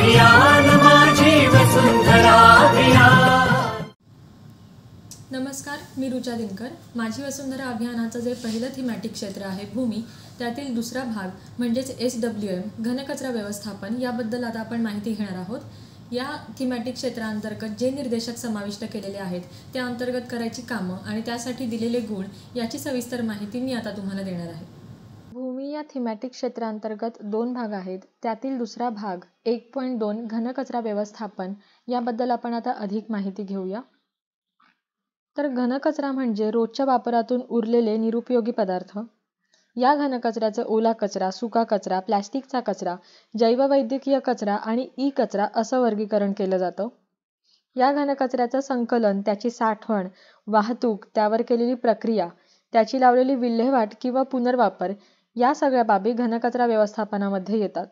अभियान माझी वसुंधरा अभियान। नमस्कार, मी रुचा दिनकर। माझी वसुंधरा अभियानाचं जे पहिलं थीमॅटिक क्षेत्र आहे भूमी, त्यातील दुसरा भाग म्हणजेच SWM घनकचरा व्यवस्थापन याबद्दल आता आपण माहिती घेणार आहोत। या थीमॅटिक क्षेत्राअंतर्गत जे निर्देशक समाविष्ट केलेले आहेत त्या अंतर्गत करायची कामं आणि त्यासाठी दिलेले गुण याची सविस्तर माहिती मी आता तुम्हाला देणार आहे। भूमी या थीमॅटिक क्षेत्राअंतर्गत दोन भाग आहेत, त्यातील दुसरा भाग 1.2 घनकचरा व्यवस्थापन याबद्दल आपण आता अधिक माहिती घेऊया। तर घनकचरा म्हणजे रोजच्या वापरातून उरलेले निरुपयोगी पदार्थ। या घनकचऱ्याचे ओला कचरा, सुका कचरा, प्लॅस्टिकचा कचरा, जैववैद्यकीय कचरा आणि ई कचरा असं वर्गीकरण केलं जातं। या घनकचऱ्याचं संकलन, त्याची साठवण, वाहतूक, त्यावर केलेली प्रक्रिया, त्याची लावलेली विल्हेवाट किंवा पुनर्वापर या सगळ्या बाबी घनकचरा व्यवस्थापनामध्ये येतात।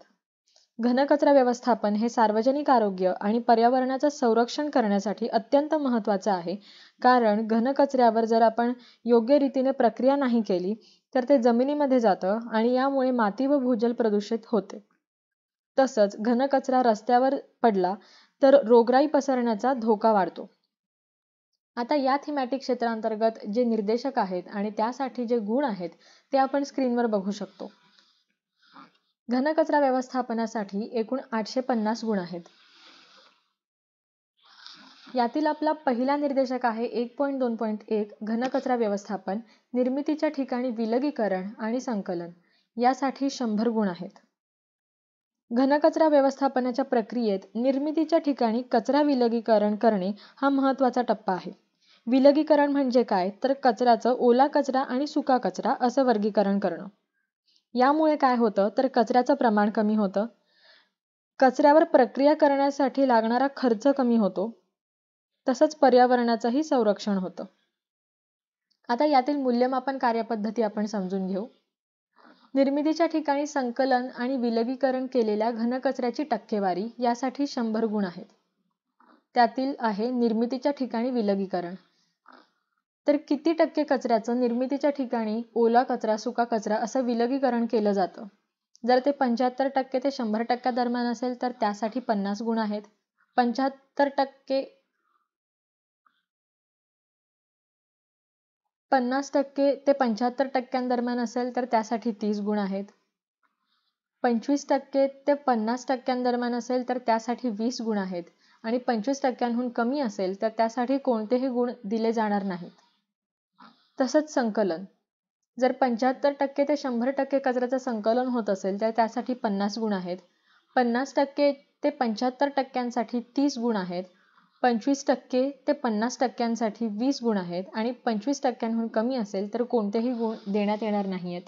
घनकचरा व्यवस्थापन हे सार्वजनिक आरोग्य आणि पर्यावरणाचं संरक्षण करण्यासाठी अत्यंत महत्त्वाचं आहे, कारण घनकचऱ्यावर जर आपण योग्य रीतीने प्रक्रिया नाही केली तर ते जमिनीमध्ये जातं आणि यामुळे माती व भूजल प्रदूषित होते। तसंच घनकचरा रस्त्यावर पडला तर रोगराई पसरण्याचा धोका वाढतो। आता या थीमॅटिक क्षेत्राअंतर्गत जे निर्देशक आहेत आणि त्यासाठी जे गुण आहेत ते आपण स्क्रीनवर बघू शकतो। घनकचरा व्यवस्थापनासाठी एकूण 850 गुण आहेत। यातील आपला पहिला निर्देशक आहे 1.2.1 घनकचरा व्यवस्थापन, निर्मितीच्या ठिकाणी विलगीकरण आणि संकलन, यासाठी 100 गुण आहेत। घनकचरा व्यवस्थापनाच्या प्रक्रियेत निर्मितीच्या ठिकाणी कचरा विलगीकरण करणे हा महत्त्वाचा टप्पा आहे। विलगीकरण म्हणजे काय, तर कचऱ्याचं ओला कचरा आणि सुका कचरा असं वर्गीकरण करणं। यामुळे काय होतं तर कचऱ्याचं प्रमाण कमी होतं, कचऱ्यावर प्रक्रिया करण्यासाठी लागणारा खर्च कमी होतो, तसंच पर्यावरणाचंही संरक्षण होतं। आता यातील मूल्यमापन कार्यपद्धती आपण समजून घेऊ। निर्मितीच्या ठिकाणी संकलन आणि विलगीकरण केलेल्या घनकचऱ्याची टक्केवारी यासाठी 100 गुण आहेत। त्यातील आहे निर्मितीच्या ठिकाणी विलगीकरण, तर किती टक्के कचऱ्याचं निर्मितीच्या ठिकाणी ओला कचरा, सुका कचरा असं विलगीकरण केलं जातं। जर ते 75% ते 100% दरम्यान असेल तर त्यासाठी 50 गुण आहेत। 50% ते 75% दरम्यान असेल तर त्यासाठी 30 गुण आहेत। 25% ते 50% दरम्यान असेल तर त्यासाठी 20 गुण आहेत आणि 25%हून कमी असेल तर त्यासाठी कोणतेही गुण दिले जाणार नाहीत। तसंच संकलन, जर 75% ते 100% कचऱ्याचं संकलन होत असेल तर त्यासाठी 50 गुण आहेत। 50% ते 75%साठी 30 गुण आहेत। 25% ते 50%साठी 20 गुण आहेत आणि 25%हून कमी असेल तर कोणतेही गुण देण्यात येणार नाहीत।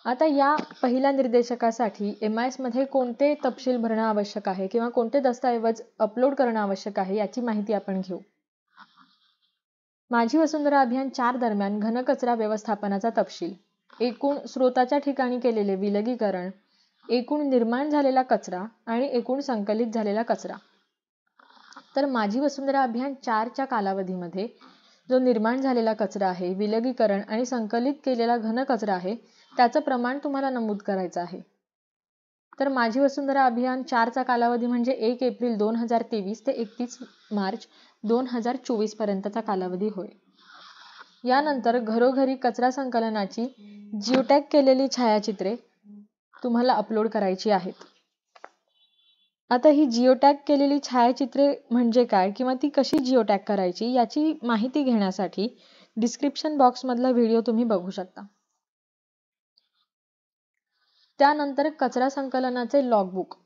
आता या पहिल्या निर्देशकासाठी MIS मध्ये कोणते तपशील भरणं आवश्यक आहे किंवा कोणते दस्तऐवज अपलोड करणं आवश्यक आहे याची माहिती आपण घेऊ। माझी वसुंधरा अभियान 4 दरम्यान घनकचरा व्यवस्थापनाचा तपशील, एकूण स्रोताच्या ठिकाणी केलेले विलगीकरण, एकूण निर्माण झालेला कचरा आणि एकूण संकलित झालेला कचरा। तर माझी वसुंधरा अभियान 4च्या कालावधीमध्ये जो निर्माण झालेला कचरा आहे, विलगीकरण आणि संकलित केलेला घनकचरा आहे त्याचं प्रमाण तुम्हाला नमूद करायचं आहे। तर माझी वसुंधरा अभियान 4चा कालावधी म्हणजे 1 एप्रिल 2023 ते 31 मार्च 2024 पर्यंतचा कालावधी होय। यानंतर घरोघरी कचरा संकलनाची जिओटॅग केलेली छायाचित्रे तुम्हाला अपलोड करायची आहेत। आता ही जिओटॅग केलेली छायाचित्रे म्हणजे काय किंवा ती कशी जिओटॅग करायची याची माहिती घेण्यासाठी डिस्क्रिप्शन बॉक्समधला व्हिडिओ तुम्ही बघू शकता। त्यानंतर कचरा संकलनाचे लॉगबुक,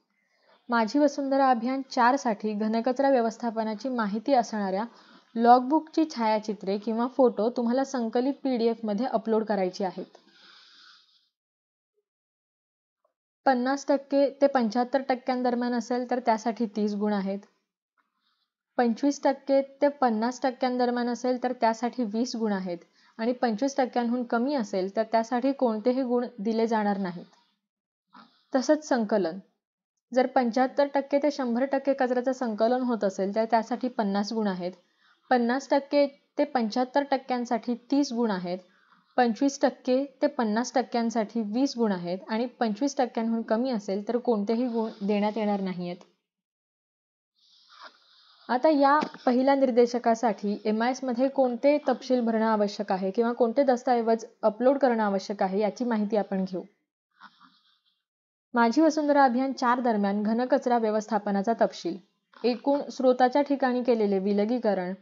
माझी वसुंधरा अभियान 4 साठी घनकचरा व्यवस्थापनाची माहिती असणाऱ्या लॉगबुकची छायाचित्रे किंवा फोटो तुम्हाला संकलित PDF मध्ये अपलोड करायची आहेत। 50% ते 75% दरम्यान असेल तर त्यासाठी 30 गुण आहेत। 25% ते 50% दरम्यान असेल तर त्यासाठी 20 गुण आहेत आणि 25%हून कमी असेल तर त्यासाठी कोणतेही गुण दिले जाणार नाहीत। तसंच संकलन, जर 75% ते 100% कचऱ्याचं संकलन होत असेल तर त्यासाठी 50 गुण आहेत। 50% ते 75%साठी 30 गुण आहेत। 25% ते 50% 20 गुण आहेत आणि 25% कमी असेल तर कोणतेही गुण देण्यात येणार नाहीत. आता या पहिल्या निर्देशकासाठी MIS मध्ये कोणते तपशील भरणं आवश्यक आहे किंवा कोणते दस्तऐवज अपलोड करणं आवश्यक आहे याची माहिती आपण घेऊ. माझी वसुंधरा अभियान 4 दरम्यान घनकचरा व्यवस्थापनाचा तपशील, एकूण स्रोताच्या ठिकाणी केलेले विलगीकरण,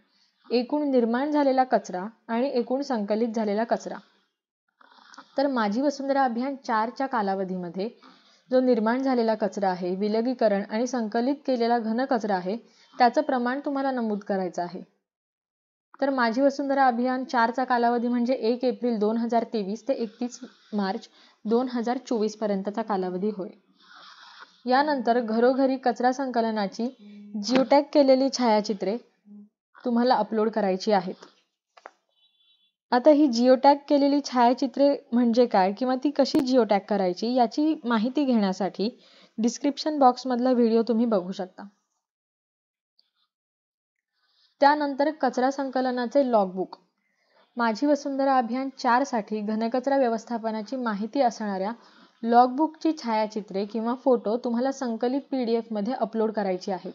एकूण निर्माण झालेला कचरा आणि एकूण संकलित झालेला कचरा. तर माझी वसुंधरा अभियान 4च्या कालावधीमध्ये जो निर्माण झालेला कचरा आहे, विलगीकरण आणि संकलित केलेला घनकचरा आहे त्याचं प्रमाण तुम्हाला नमूद करायचं आहे. तर माझी वसुंधरा अभियान 4चा कालावधी म्हणजे 1 एप्रिल 2023 ते 31 मार्च 2024 पर्यंतचा कालावधी होय. यानंतर घरोघरी कचरा संकलनाची जिओटॅग केलेली छायाचित्रे तुम्हाला अपलोड करायची आहेत. आता ही जिओटॅग केलेली छायाचित्रे म्हणजे काय किंवा ती कशी जिओटॅग करायची याची माहिती घेण्यासाठी डिस्क्रिप्शन बॉक्समधला व्हिडिओ तुम्ही बघू शकता. त्यानंतर कचरा संकलनाचे लॉगबुक. माझी वसुंधरा अभियान 4साठी घनकचरा व्यवस्थापनाची माहिती असणाऱ्या लॉगबुकची छायाचित्रे किंवा फोटो तुम्हाला संकलित PDF मध्ये अपलोड करायची आहेत.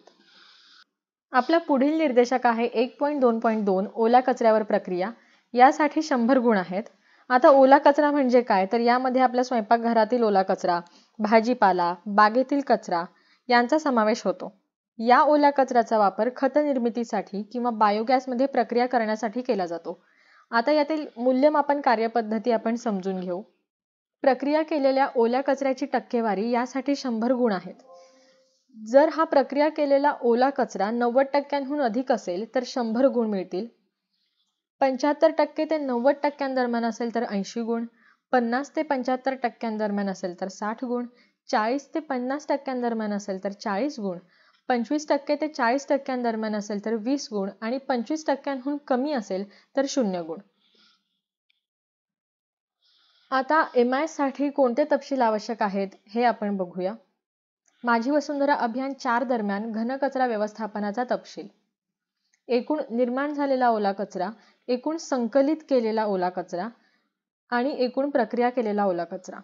आपला पुढील निर्देशक आहे 1.2.2 ओल्या कचऱ्यावर प्रक्रिया. यासाठी 100 गुण आहेत. आता ओला कचरा म्हणजे काय तर यामध्ये आपल्या स्वयंपाकघरातील ओला कचरा, भाजीपाला, बागेतील कचरा यांचा समावेश होतो. या ओल्या कचऱ्याचा वापर खत निर्मितीसाठी किंवा बायोगॅसमध्ये प्रक्रिया करण्यासाठी केला जातो. आता यातील मूल्यमापन कार्यपद्धती आपण समजून घेऊ. प्रक्रिया केलेल्या ओल्या कचऱ्याची टक्केवारी यासाठी 100 गुण आहेत. जर हा प्रक्रिया केलेला ओला कचरा 90% अधिक असेल तर 100 गुण मिळतील. 75% ते 90% दरम्यान असेल तर 80 गुण, 50 ते 75% दरम्यान असेल तर 60 गुण, 40 ते 50% दरम्यान असेल तर 40 गुण, 25% ते 40% दरम्यान असेल तर 20 गुण आणि 25% कमी असेल तर 0 गुण. आता MIS साठी कोणते तपशील आवश्यक आहेत हे आपण बघूया. माझी वसुंधरा अभियान 4 दरम्यान घनकचरा व्यवस्थापनाचा तपशील, एकूण निर्माण झालेला ओला कचरा, एकूण संकलित केलेला ओला कचरा आणि एकूण प्रक्रिया केलेला ओला कचरा.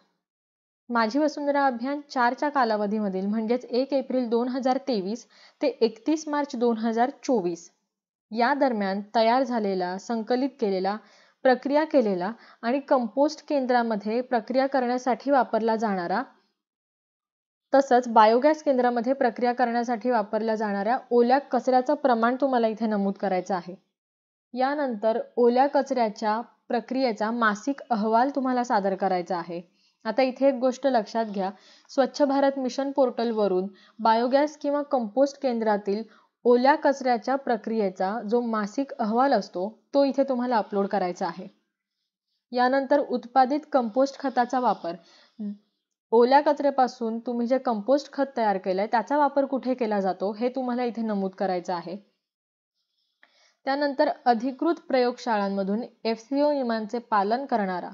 माझी वसुंधरा अभियान 4च्या कालावधीमधील म्हणजेच 1 एप्रिल 2023 ते 31 मार्च 2024 या दरम्यान तयार झालेला, संकलित केलेला, प्रक्रिया केलेला आणि कंपोस्ट केंद्रामध्ये प्रक्रिया करण्यासाठी वापरला जाणारा तसंच बायोगॅस केंद्रामध्ये प्रक्रिया करण्यासाठी वापरल्या जाणाऱ्या ओल्या कचऱ्याचं प्रमाण तुम्हाला इथे नमूद करायचं आहे. यानंतर ओल्या कचऱ्याच्या प्रक्रियेचा मासिक अहवाल तुम्हाला सादर करायचा आहे. आता इथे एक गोष्ट लक्षात घ्या, स्वच्छ भारत मिशन पोर्टलवरून बायोगॅस किंवा कंपोस्ट केंद्रातील ओल्या कचऱ्याच्या प्रक्रियेचा जो मासिक अहवाल असतो तो इथे तुम्हाला अपलोड करायचा आहे. यानंतर उत्पादित कंपोस्ट खताचा वापर, ओल्या कचऱ्यापासून तुम्ही जे कंपोस्ट खत तयार केलंय त्याचा वापर कुठे केला जातो हे तुम्हाला इथे नमूद करायचं आहे. त्यानंतर अधिकृत प्रयोगशाळांमधून FCO नियमांचे पालन करणारा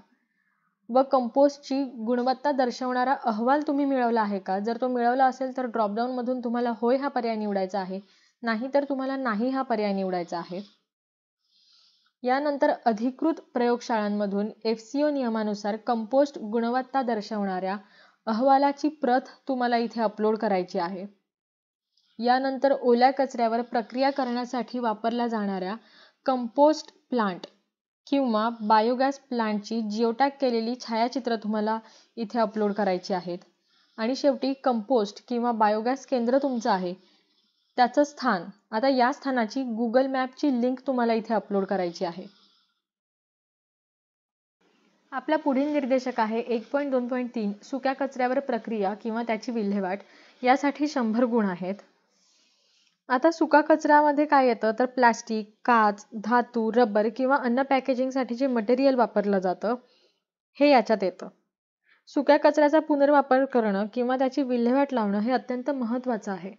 व कंपोस्टची गुणवत्ता दर्शवणारा अहवाल तुम्ही मिळवला आहे का? जर तो मिळवला असेल तर ड्रॉपडाऊन मधून तुम्हाला होय हा पर्याय निवडायचा आहे, नाही तर तुम्हाला नाही हा पर्याय निवडायचा आहे. यानंतर अधिकृत प्रयोगशाळांमधून FCO नियमानुसार कंपोस्ट गुणवत्ता दर्शवणाऱ्या अहवालाची प्रत तुम्हाला इथे अपलोड करायची आहे. यानंतर ओल्या कचऱ्यावर प्रक्रिया करण्यासाठी वापरल्या जाणाऱ्या कंपोस्ट प्लांट किंवा बायोगॅस प्लांटची जिओटॅग केलेली छायाचित्र तुम्हाला इथे अपलोड करायची आहेत. आणि शेवटी कंपोस्ट किंवा बायोगॅस केंद्र तुमचं आहे त्याचं स्थान, आता या स्थानाची गुगल मॅपची लिंक तुम्हाला इथे अपलोड करायची आहे. आपला पुढील निर्देशक आहे 1.2.3 सुक्या कचऱ्यावर प्रक्रिया किंवा त्याची विल्हेवाट. यासाठी 100 गुण आहेत. आता सुका कचऱ्यामध्ये काय येतं तर प्लास्टिक, काच, धातू, रबर किंवा अन्न पॅकेजिंगसाठी जे मटेरियल वापरलं जातं हे याच्यात येतं. सुक्या कचऱ्याचा पुनर्वापर करणं किंवा त्याची विल्हेवाट लावणं हे अत्यंत महत्त्वाचं आहे.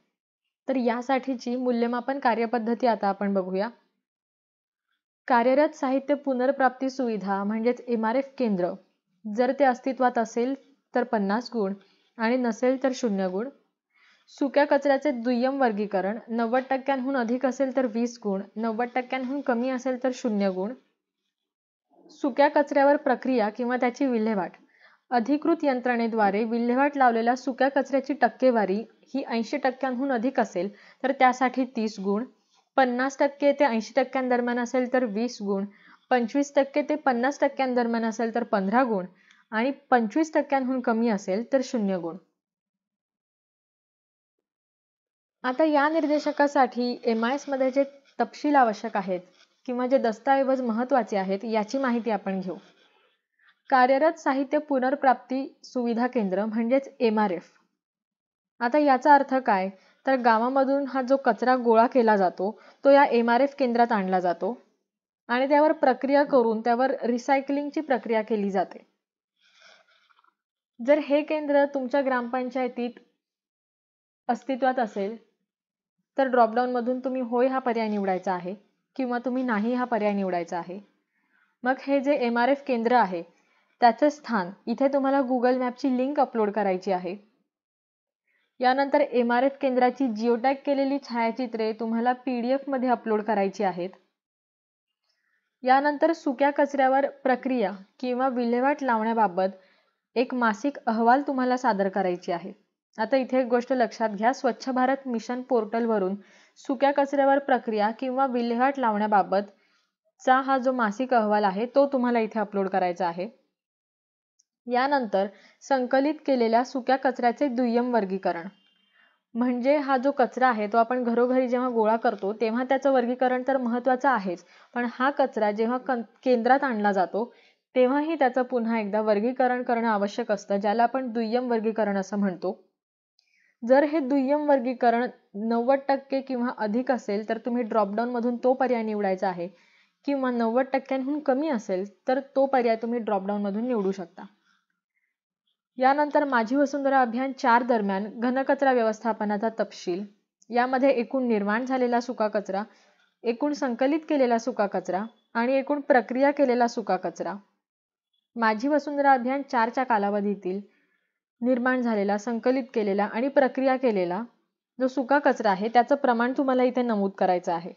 तर यासाठीची मूल्यमापन कार्यपद्धती आता आपण बघूया. कार्यरत साहित्य पुनर्प्राप्ती सुविधा म्हणजेच MRF केंद्र जर ते अस्तित्वात असेल तर 50 गुण आणि नसेल तर 0 गुण. सुक्या कचऱ्याचे दुय्यम वर्गीकरण 90% अधिक असेल तर 20 गुण, 90% कमी असेल तर 0 गुण. सुक्या कचऱ्यावर प्रक्रिया किंवा त्याची विल्हेवाट. अधिकृत यंत्रणेद्वारे विल्हेवाट लावलेल्या सुक्या कचऱ्याची टक्केवारी ही 80% अधिक असेल तर त्यासाठी 30 गुण, 50% ते 80% दरम्यान असेल तर 20 गुण, 25% ते 50% दरम्यान असेल तर 15 गुण आणि 25% कमी असेल तर 0 गुण. आता या निर्देशकासाठी MIS मध्ये जे तपशील आवश्यक आहेत किंवा जे दस्तऐवज महत्त्वाचे आहेत याची माहिती आपण घेऊ. कार्यरत साहित्य पुनर्प्राप्ती सुविधा केंद्र म्हणजेच MRF. आता याचा अर्थ काय तर गावामधून हा जो कचरा गोळा केला जातो तो या MRF केंद्रात आणला जातो आणि त्यावर प्रक्रिया करून त्यावर रिसायकलिंगची प्रक्रिया केली जाते. जर हे केंद्र तुमच्या ग्रामपंचायतीत अस्तित्वात असेल तर ड्रॉपडाऊन मधून तुम्ही होय हा पर्याय निवडायचा आहे किंवा तुम्ही नाही हा पर्याय निवडायचा आहे. मग हे जे MRF केंद्र आहे त्याचे स्थान इथे तुम्हाला गुगल मॅपची लिंक अपलोड करायची आहे. यानंतर MRF केंद्राची जिओटॅग केलेली छायाचित्रे तुम्हाला PDF मध्ये अपलोड करायची आहेत. यानंतर सुक्या कचऱ्यावर प्रक्रिया किंवा विल्हेवाट लावण्याबाबत एक मासिक अहवाल तुम्हाला सादर करायची आहे. आता इथे एक गोष्ट लक्षात घ्या, स्वच्छ भारत मिशन पोर्टलवरून सुक्या कचऱ्यावर प्रक्रिया किंवा विल्हेवाट लावण्याबाबतचा हा जो मासिक अहवाल आहे तो तुम्हाला इथे अपलोड करायचा आहे. यानंतर संकलित केलेल्या सुक्या कचऱ्याचे दुय्यम वर्गीकरण, म्हणजे हा जो कचरा आहे तो आपण घरोघरी जेव्हा गोळा करतो तेव्हा त्याचं वर्गीकरण तर महत्त्वाचं आहेच, पण हा कचरा जेव्हा केंद्रात आणला जातो तेव्हाही त्याचं पुन्हा एकदा वर्गीकरण करणं आवश्यक असतं, ज्याला आपण दुय्यम वर्गीकरण असं म्हणतो. जर हे दुय्यम वर्गीकरण 90% किंवा अधिक असेल तर तुम्ही ड्रॉपडाऊन मधून तो पर्याय निवडायचा आहे किंवा 90% कमी असेल तर तो पर्याय तुम्ही ड्रॉपडाऊन मधून निवडू शकता. यानंतर माझी वसुंधरा अभियान 4 दरम्यान घनकचरा व्यवस्थापनाचा तपशील, यामध्ये एकूण निर्माण झालेला सुका कचरा, एकूण संकलित केलेला सुका कचरा आणि एकूण प्रक्रिया केलेला सुका कचरा. माझी वसुंधरा अभियान 4च्या कालावधीतील निर्माण झालेला, संकलित केलेला आणि प्रक्रिया केलेला जो सुका कचरा आहे त्याचं प्रमाण तुम्हाला इथे नमूद करायचं आहे.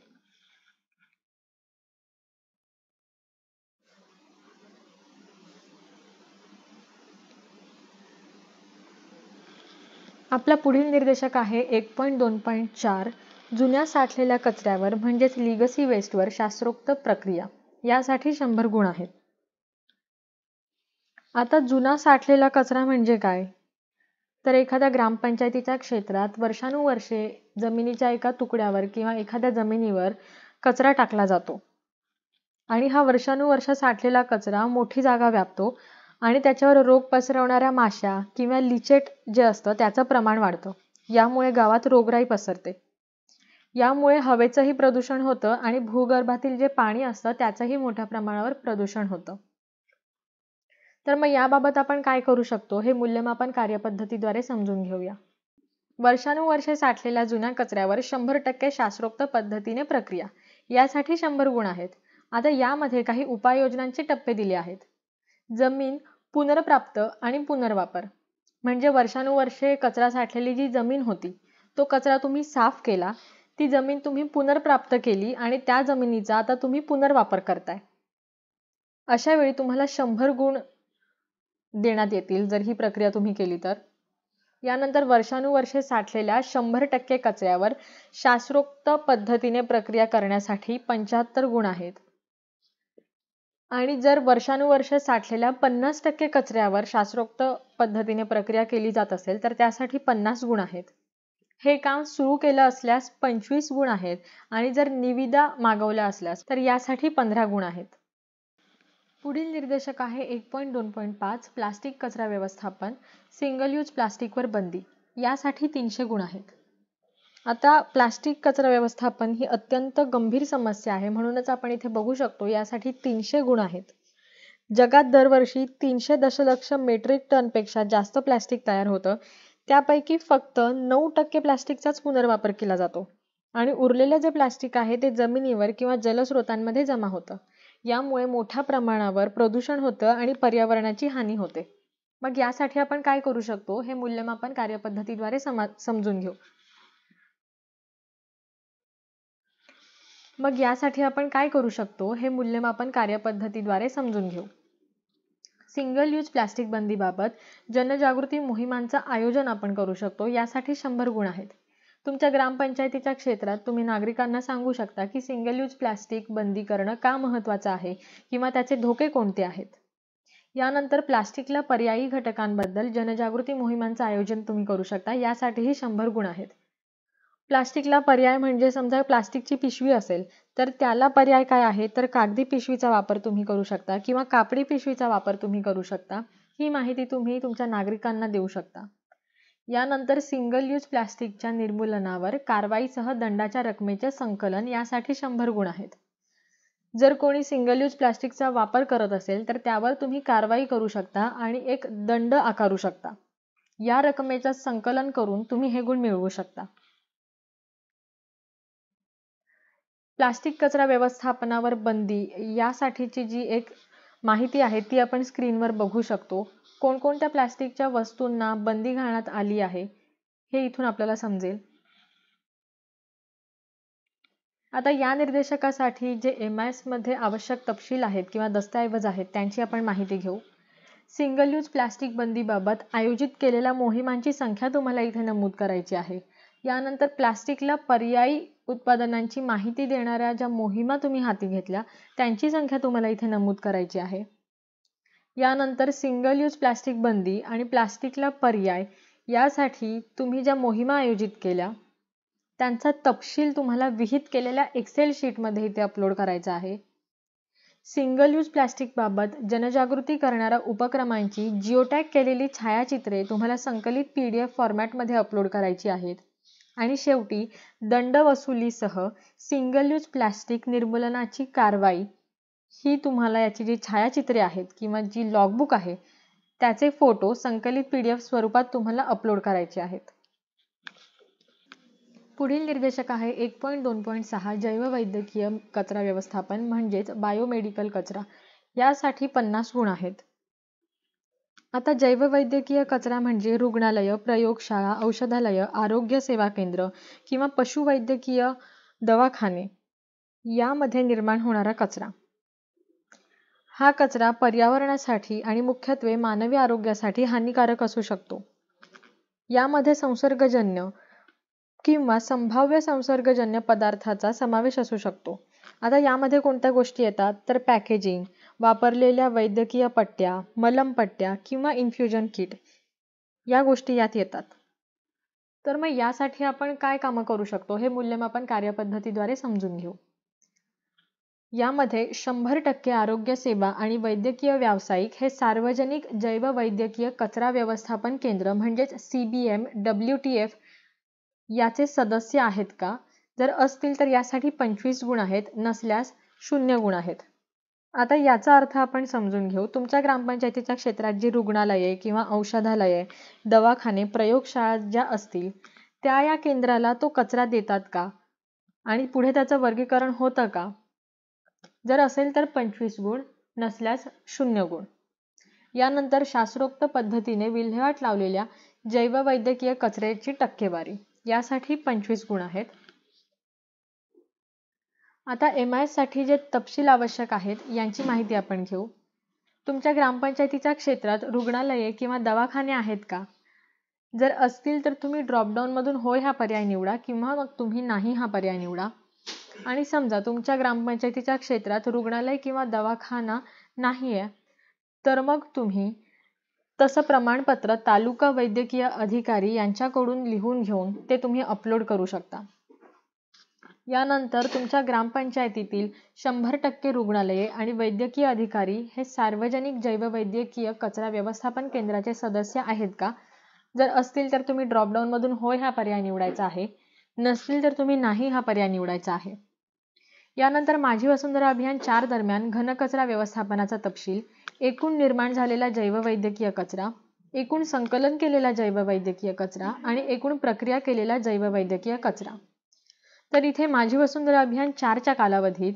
आपला पुढील निर्देशक आहे 1.2.4 जुन्या साठलेल्या कचऱ्यावर म्हणजेच लिगसी वेस्टवर शास्त्रोक्त प्रक्रिया. यासाठी 100 गुण आहेत. आता जुना साठलेला कचरा म्हणजे काय तर एखाद्या ग्रामपंचायतीच्या क्षेत्रात वर्षानुवर्षे जमिनीच्या एका तुकड्यावर किंवा एखाद्या जमिनीवर कचरा टाकला जातो आणि हा वर्षानुवर्ष साठलेला कचरा मोठी जागा व्यापतो आणि त्याच्यावर रोग पसरवणाऱ्या माशा किंवा लिचेट जे असतं त्याचं प्रमाण वाढतं. यामुळे गावात रोगराई पसरते. यामुळे हवेचंही प्रदूषण होतं आणि भूगर्भातील जे पाणी असतं त्याचंही मोठ्या प्रमाणावर प्रदूषण होतं. तर मग याबाबत आपण काय करू शकतो हे मूल्यमापन कार्यपद्धतीद्वारे समजून घेऊया. वर्षानुवर्षे साठलेल्या जुन्या कचऱ्यावर 100% शास्त्रोक्त पद्धतीने प्रक्रिया, यासाठी 100 गुण आहेत. आता यामध्ये काही उपाययोजनांचे टप्पे दिले आहेत. जमीन पुनर्प्राप्त आणि पुनर्वापर, म्हणजे वर्षानुवर्षे कचरा साठलेली जी जमीन होती तो कचरा तुम्ही साफ केला, ती जमीन तुम्ही पुनर्प्राप्त केली आणि त्या जमिनीचा आता तुम्ही पुनर्वापर करताय. अशा वेळी तुम्हाला 100 गुण देण्यात येतील जर ही प्रक्रिया तुम्ही केली तर. यानंतर वर्षानुवर्षे साठलेल्या 100% कचऱ्यावर शास्त्रोक्त पद्धतीने प्रक्रिया करण्यासाठी 75 गुण आहेत. आणि जर वर्षानुवर्षे साठलेल्या 50% कचऱ्यावर शास्त्रोक्त पद्धतीने प्रक्रिया केली जात असेल तर त्यासाठी 50 गुण आहेत. हे काम सुरू केलं असल्यास 25 गुण आहेत आणि जर निविदा मागवल्या असल्यास तर यासाठी 15 गुण आहेत. पुढील निर्देशक आहे 1.2.5 प्लास्टिक कचरा व्यवस्थापन, सिंगल यूज प्लास्टिकवर बंदी. यासाठी 300 गुण आहेत. आता प्लास्टिक कचरा व्यवस्थापन ही अत्यंत गंभीर समस्या आहे, म्हणूनच आपण इथे बघू शकतो यासाठी 300 गुण आहेत. जगात दरवर्षी 300 दशलक्ष मेट्रिक टनपेक्षा जास्त प्लास्टिक तयार होतं. त्यापैकी फक्त 9% प्लास्टिकचाच पुनर्वापर केला जातो आणि उरलेलं जे प्लास्टिक आहे ते जमिनीवर किंवा जलस्रोतांमध्ये जमा होतं. यामुळे मोठ्या प्रमाणावर प्रदूषण होतं आणि पर्यावरणाची हानी होते. मग यासाठी आपण काय करू शकतो हे मूल्यमापन कार्यपद्धतीद्वारे समजून घेऊ. मग यासाठी आपण काय करू शकतो हे मूल्यमापन कार्यपद्धतीद्वारे समजून घेऊ. सिंगल यूज प्लास्टिक बंदीबाबत जनजागृती मोहिमांचं आयोजन आपण करू शकतो. यासाठी 100 गुण आहेत. तुमच्या ग्रामपंचायतीच्या क्षेत्रात तुम्ही नागरिकांना सांगू शकता की सिंगल यूज प्लास्टिक बंदी करणं का महत्त्वाचं आहे किंवा त्याचे धोके कोणते आहेत. यानंतर प्लास्टिकला पर्यायी घटकांबद्दल जनजागृती मोहिमांचं आयोजन तुम्ही करू शकता. यासाठीही 100 गुण आहेत. प्लास्टिकला पर्याय म्हणजे समजा प्लास्टिकची पिशवी असेल तर त्याला पर्याय काय आहे तर कागदी पिशवीचा वापर तुम्ही करू शकता किंवा कापडी पिशवीचा वापर तुम्ही करू शकता. ही माहिती तुम्ही तुमच्या नागरिकांना देऊ शकता. यानंतर सिंगल यूज प्लास्टिकच्या निर्मूलनावर कारवाईसह दंडाच्या रकमेचे संकलन यासाठी 100 गुण आहेत. जर कोणी सिंगल यूज प्लास्टिकचा वापर करत असेल तर त्यावर तुम्ही कारवाई करू शकता आणि एक दंड आकारू शकता. या रकमेचं संकलन करून तुम्ही हे गुण मिळवू शकता. प्लास्टिक कचरा व्यवस्थापनावर बंदी यासाठीची जी एक माहिती आहे ती आपण स्क्रीनवर बघू शकतो. कोणकोणत्या प्लास्टिकच्या वस्तूंना बंदी घालण्यात आली आहे हे इथून आपल्याला समजेल. आता या निर्देशकासाठी जे MIS मध्ये आवश्यक तपशील आहेत किंवा दस्तऐवज आहेत त्यांची आपण माहिती घेऊ. सिंगल यूज प्लास्टिक बंदीबाबत आयोजित केलेल्या मोहिमांची संख्या तुम्हाला इथे नमूद करायची आहे. यानंतर प्लास्टिकला पर्यायी उत्पादनांची माहिती देणाऱ्या ज्या मोहिमा तुम्ही हाती घेतल्या त्यांची संख्या तुम्हाला इथे नमूद करायची आहे. यानंतर सिंगल यूज प्लास्टिक बंदी आणि प्लास्टिकला पर्याय यासाठी तुम्ही ज्या मोहिमा आयोजित केल्या त्यांचा तपशील तुम्हाला विहित केलेल्या एक्सेल शीटमध्ये इथे अपलोड करायचा आहे. सिंगल यूज प्लास्टिक बाबत जनजागृती करणाऱ्या उपक्रमांची जिओटॅग केलेली छायाचित्रे तुम्हाला संकलित PDF फॉर्मॅटमध्ये अपलोड करायची आहेत. आणि शेवटी दंड वसुलीसह सिंगल यूज प्लास्टिक निर्मूलनाची कारवाई ही तुम्हाला याची जी छायाचित्रे आहेत किंवा जी लॉगबुक आहे त्याचे फोटो संकलित PDF स्वरूपात तुम्हाला अपलोड करायचे आहेत. पुढील निर्देशक आहे 1.2.6 जैववैद्यकीय कचरा व्यवस्थापन म्हणजेच बायोमेडिकल कचरा. यासाठी 50 गुण आहेत. आता जैववैद्यकीय कचरा म्हणजे रुग्णालय, प्रयोगशाळा, औषधालय, आरोग्य सेवा केंद्र किंवा पशुवैद्यकीय दवाखाने यामध्ये निर्माण होणारा कचरा. हा कचरा पर्यावरणासाठी आणि मुख्यत्वे मानवी आरोग्यासाठी हानिकारक असू शकतो. यामध्ये संसर्गजन्य किंवा संभाव्य संसर्गजन्य पदार्थाचा समावेश असू शकतो. आता यामध्ये कोणत्या गोष्टी येतात तर पॅकेजिंग, वापरलेल्या वैद्यकीय पट्ट्या, मलमपट्ट्या किंवा इन्फ्युजन किट या गोष्टी यात येतात. तर मग यासाठी आपण काय कामं करू शकतो हे मूल्यमापन कार्यपद्धतीद्वारे समजून घेऊ. यामध्ये 100% आरोग्य सेवा आणि वैद्यकीय व्यावसायिक हे सार्वजनिक जैववैद्यकीय कचरा व्यवस्थापन केंद्र म्हणजेच CBM WTF याचे सदस्य आहेत का? जर असतील तर यासाठी 25 गुण आहेत, नसल्यास 0 गुण आहेत. आता याचा अर्थ आपण समजून घेऊ. तुमच्या ग्रामपंचायतीच्या क्षेत्रात जी रुग्णालये किंवा औषधालये, दवाखाने, प्रयोगशाळा ज्या असतील त्या या केंद्राला तो कचरा देतात का आणि पुढे त्याचं वर्गीकरण होतं का? जर असेल तर 25 गुण, नसल्यास 0 गुण. यानंतर शास्त्रोक्त पद्धतीने विल्हेवाट लावलेल्या जैववैद्यकीय कचऱ्याची टक्केवारी यासाठी 25 गुण आहेत. आता MIS साठी जे तपशील आवश्यक आहेत यांची माहिती आपण घेऊ. तुमच्या ग्रामपंचायतीच्या क्षेत्रात रुग्णालये किंवा दवाखाने आहेत का? जर असतील तर तुम्ही ड्रॉपडाऊन मधून होय हा पर्याय निवडा किंवा मग तुम्ही नाही हा पर्याय निवडा. आणि समजा तुमच्या ग्रामपंचायतीच्या क्षेत्रात रुग्णालय किंवा दवाखाना नाहीये तर मग तुम्ही तसं प्रमाणपत्र तालुका वैद्यकीय अधिकारी यांच्याकडून लिहून घेऊन ते तुम्ही अपलोड करू शकता. यानंतर तुमच्या ग्रामपंचायतीतील 100% रुग्णालये आणि वैद्यकीय अधिकारी हे सार्वजनिक जैववैद्यकीय कचरा व्यवस्थापन केंद्राचे सदस्य आहेत का? जर असतील तर तुम्ही ड्रॉपडाऊन मधून होय हा पर्याय निवडायचा आहे, नसतील तर तुम्ही नाही हा पर्याय निवडायचा आहे. यानंतर माझी वसुंधरा अभियान 4 दरम्यान घनकचरा व्यवस्थापनाचा तपशील, एकूण निर्माण झालेला जैववैद्यकीय कचरा, एकूण संकलन केलेला जैववैद्यकीय कचरा आणि एकूण प्रक्रिया केलेला जैववैद्यकीय कचरा. तर इथे माझी वसुंधरा अभियान 4च्या कालावधीत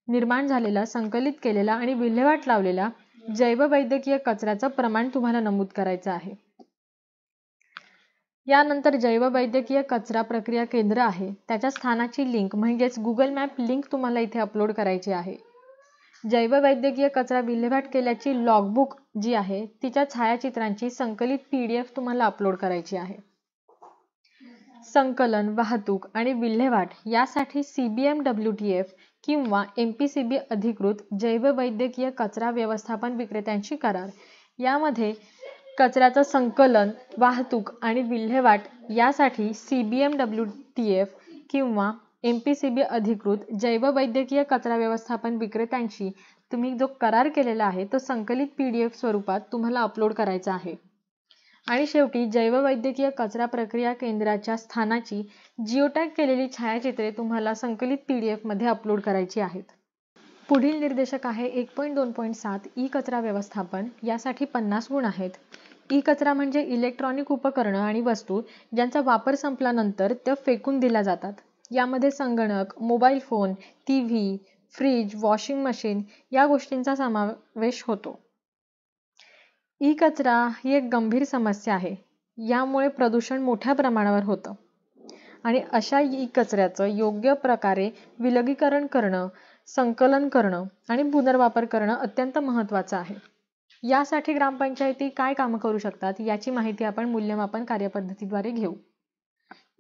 निर्माण झालेला, संकलित केलेला आणि विल्हेवाट लावलेला जैववैद्यकीय कचऱ्याचं प्रमाण तुम्हाला नमूद करायचं आहे. यानंतर जैववैद्यकीय कचरा प्रक्रिया केंद्र आहे त्याच्या स्थानाची लिंक म्हणजेच गुगल मॅप लिंक तुम्हाला इथे अपलोड करायची आहे. जैववैद्यकीय कचरा विल्हेवाट केल्याची लॉगबुक जी आहे तिच्या छायाचित्रांची संकलित PDF तुम्हाला अपलोड करायची आहे. संकलन, वाहतूक आणि विल्हेवाट यासाठी CBMWTF किंवा MPCB अधिकृत जैववैद्यकीय कचरा व्यवस्थापन विक्रेत्यांशी करार. यामध्ये कचऱ्याचं संकलन, वाहतूक आणि विल्हेवाट यासाठी CBMWTF किंवा MPCB अधिकृत जैववैद्यकीय कचरा व्यवस्थापन विक्रेत्यांशी तुम्ही जो करार केलेला आहे तो संकलित PDF स्वरूपात तुम्हाला अपलोड करायचा आहे. आणि शेवटी जैववैद्यकीय कचरा प्रक्रिया केंद्राच्या स्थानाची जिओटॅग केलेली छायाचित्रे तुम्हाला संकलित PDF मध्ये अपलोड करायची आहेत. पुढील निर्देशक आहे 1.2.7 ई कचरा व्यवस्थापन. यासाठी 50 गुण आहेत. ई कचरा म्हणजे इलेक्ट्रॉनिक उपकरणं आणि वस्तू ज्यांचा वापर संपल्यानंतर त्या फेकून दिल्या जातात. यामध्ये संगणक, mobile phone, TV, fridge, washing machine या गोष्टींचा समावेश होतो. ई कचरा ही एक गंभीर समस्या आहे. यामुळे प्रदूषण मोठ्या प्रमाणावर होतं आणि अशा ई कचऱ्याचं योग्य प्रकारे विलगीकरण करणं, संकलन करणं आणि पुनर्वापर करणं अत्यंत महत्त्वाचं आहे. यासाठी ग्रामपंचायती काय कामं करू शकतात याची माहिती आपण मूल्यमापन कार्यपद्धतीद्वारे घेऊ.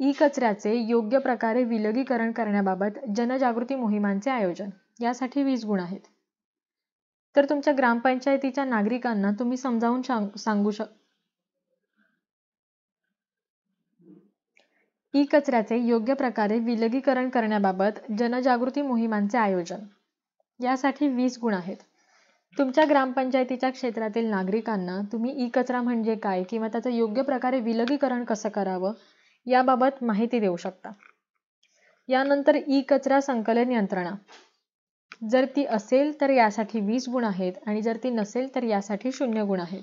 ई कचऱ्याचे योग्य प्रकारे विलगीकरण करण्याबाबत जनजागृती मोहिमांचे आयोजन. यासाठी 20 गुण आहेत. तर तुमच्या ग्रामपंचायतीच्या नागरिकांना तुम्ही समजावून सांगू ई कचऱ्याचे योग्य प्रकारे विलगीकरण करण्याबाबत जनजागृती मोहिमांचे आयोजन. यासाठी 20 गुण आहेत. तुमच्या ग्रामपंचायतीच्या क्षेत्रातील नागरिकांना तुम्ही ई कचरा म्हणजे काय किंवा त्याचं योग्य प्रकारे विलगीकरण कसं करावं याबाबत माहिती देऊ शकता. यानंतर ई कचरा संकलन यंत्रणा. जर ती असेल तर यासाठी 20 गुण आहेत आणि जर ती नसेल तर यासाठी 0 गुण आहेत.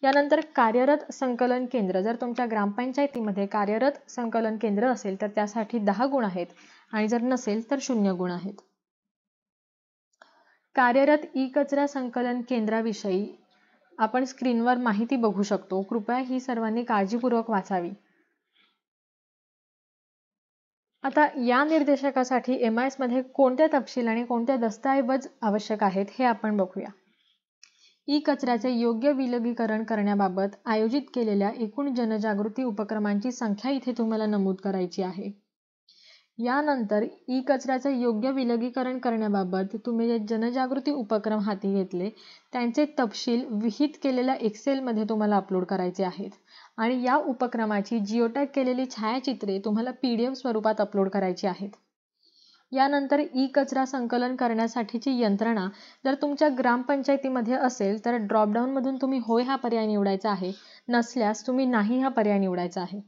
यानंतर कार्यरत संकलन केंद्र. जर तुमच्या ग्रामपंचायतीमध्ये कार्यरत संकलन केंद्र असेल तर त्यासाठी 10 गुण आहेत आणि जर नसेल तर 0 गुण आहेत. कार्यरत ई कचरा संकलन केंद्राविषयी आपण स्क्रीनवर माहिती बघू शकतो. कृपया ही सर्वांनी काळजीपूर्वक वाचावी. आता या निर्देशकासाठी MIS मध्ये कोणते तपशील आणि कोणते दस्तऐवज आवश्यक आहेत हे आपण बघूया. ई कचऱ्याचे योग्य विलगीकरण करण्याबाबत आयोजित केलेल्या एकूण जनजागृती उपक्रमांची संख्या इथे तुम्हाला नमूद करायची आहे. यानंतर ई कचऱ्याचे योग्य विलगीकरण करण्याबाबत तुम्ही जे जनजागृती उपक्रम हाती घेतले त्यांचे तपशील विहित केलेल्या एक्सेल मध्ये तुम्हाला अपलोड करायचे आहेत आणि या उपक्रमाची जिओटॅग केलेली छायाचित्रे तुम्हाला PDF स्वरूपात अपलोड करायची आहेत. यानंतर ई कचरा संकलन करण्यासाठीची यंत्रणा जर तुमच्या ग्रामपंचायतीमध्ये असेल तर ड्रॉपडाऊन मधून तुम्ही होय हा पर्याय निवडायचा आहे, नसल्यास तुम्ही नाही हा पर्याय निवडायचा आहे.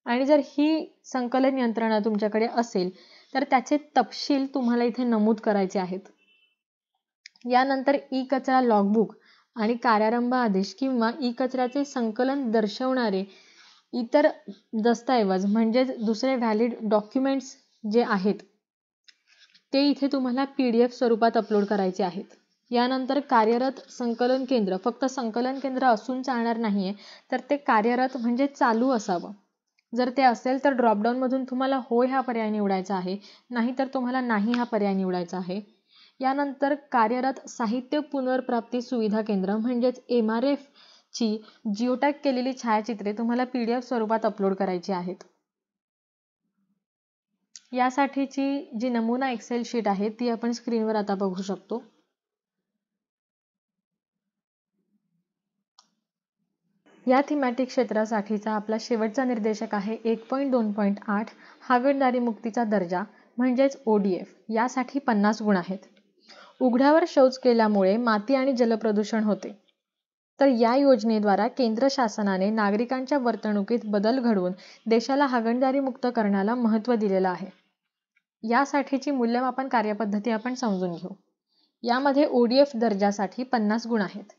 आणि जर ही संकलन यंत्रणा तुमच्याकडे असेल तर त्याचे तपशील तुम्हाला इथे नमूद करायचे आहेत. यानंतर ई कचरा लॉगबुक आणि कार्यारंभ आदेश किंवा ई कचऱ्याचे संकलन दर्शवणारे इतर दस्तऐवज म्हणजेच दुसरे व्हॅलिड डॉक्युमेंट्स जे आहेत ते इथे तुम्हाला PDF स्वरूपात अपलोड करायचे आहेत. यानंतर कार्यरत संकलन केंद्र. फक्त संकलन केंद्र असून चालणार नाहीये तर ते कार्यरत म्हणजे चालू असावं. जर ते असेल तर ड्रॉपडाऊन मधून तुम्हाला होय हा पर्याय निवडायचा आहे, नाहीतर तुम्हाला नाही हा पर्याय निवडायचा आहे. यानंतर कार्यरत साहित्य पुनर्प्राप्ती सुविधा केंद्र म्हणजेच MRF ची जिओटॅग केलेली छायाचित्रे तुम्हाला PDF स्वरूपात अपलोड करायची आहेत. यासाठीची जी नमुना एक्सेल शीट आहे ती आपण स्क्रीनवर आता बघू शकतो. या थीमॅटिक क्षेत्रासाठीचा आपला शेवटचा निर्देशक आहे 1.2.8 हागणदारी मुक्तीचा दर्जा म्हणजेच ODF. यासाठी 50 गुण आहेत. उघड्यावर शौच केल्यामुळे माती आणि जलप्रदूषण होते. तर या योजनेद्वारा केंद्र शासनाने नागरिकांच्या वर्तणुकीत बदल घडवून देशाला हागणदारी मुक्त करण्याला महत्त्व दिलेलं आहे. यासाठीची मूल्यमापन कार्यपद्धती आपण समजून घेऊ. यामध्ये ODF दर्जासाठी 50 गुण आहेत.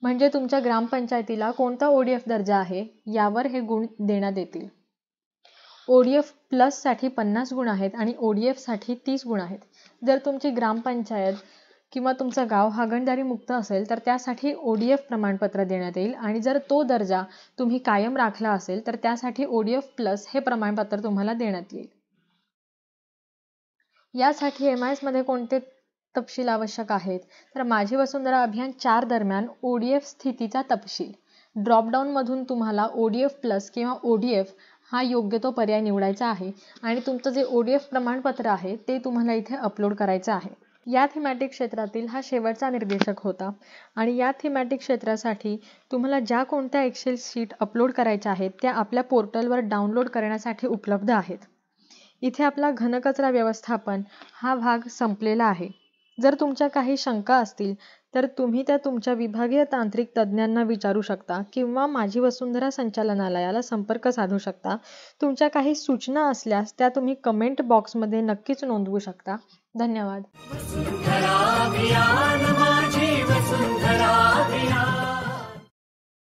म्हणजे तुमच्या ग्रामपंचायतीला कोणता ODF दर्जा आहे यावर हे गुण देण्यात येतील. ODF प्लस साठी 50 गुण आहेत आणि ODF साठी 30 गुण आहेत. जर तुमची ग्रामपंचायत किंवा तुमचं गाव हागणदारी मुक्त असेल तर त्यासाठी ODF प्रमाणपत्र देण्यात येईल आणि जर तो दर्जा तुम्ही कायम राखला असेल तर त्यासाठी ODF+ हे प्रमाणपत्र तुम्हाला देण्यात येईल. यासाठी MIS मध्ये कोणते तपशील आवश्यक आहेत तर माझी वसुंधरा अभियान 4 दरम्यान ODF स्थितीचा तपशील ड्रॉपडाऊन मधून तुम्हाला ODF+ किंवा ODF हा योग्य तो पर्याय निवडायचा आहे आणि तुमचं जे ODF प्रमाणपत्र आहे ते तुम्हाला इथे अपलोड करायचं आहे. या थीमॅटिक क्षेत्रातील हा शेवटचा निर्देशक होता आणि या थीमॅटिक क्षेत्रासाठी तुम्हाला ज्या कोणत्या एक्सेल शीट अपलोड करायच्या आहेत त्या आपल्या पोर्टलवर डाउनलोड करण्यासाठी उपलब्ध आहेत. इथे आपला घनकचरा व्यवस्थापन हा भाग संपलेला आहे. जर तुमच्या काही शंका असतील तर तुम्ही त्या तुमच्या विभागीय तांत्रिक तज्ज्ञांना विचारू शकता किंवा माझी वसुंधरा संचालनालयाला संपर्क साधू शकता. तुमच्या काही सूचना असल्यास त्या तुम्ही कमेंट बॉक्समध्ये नक्कीच नोंदवू शकता. धन्यवाद. वसुंधरा अभियान माझी वसुंधरा अभियान.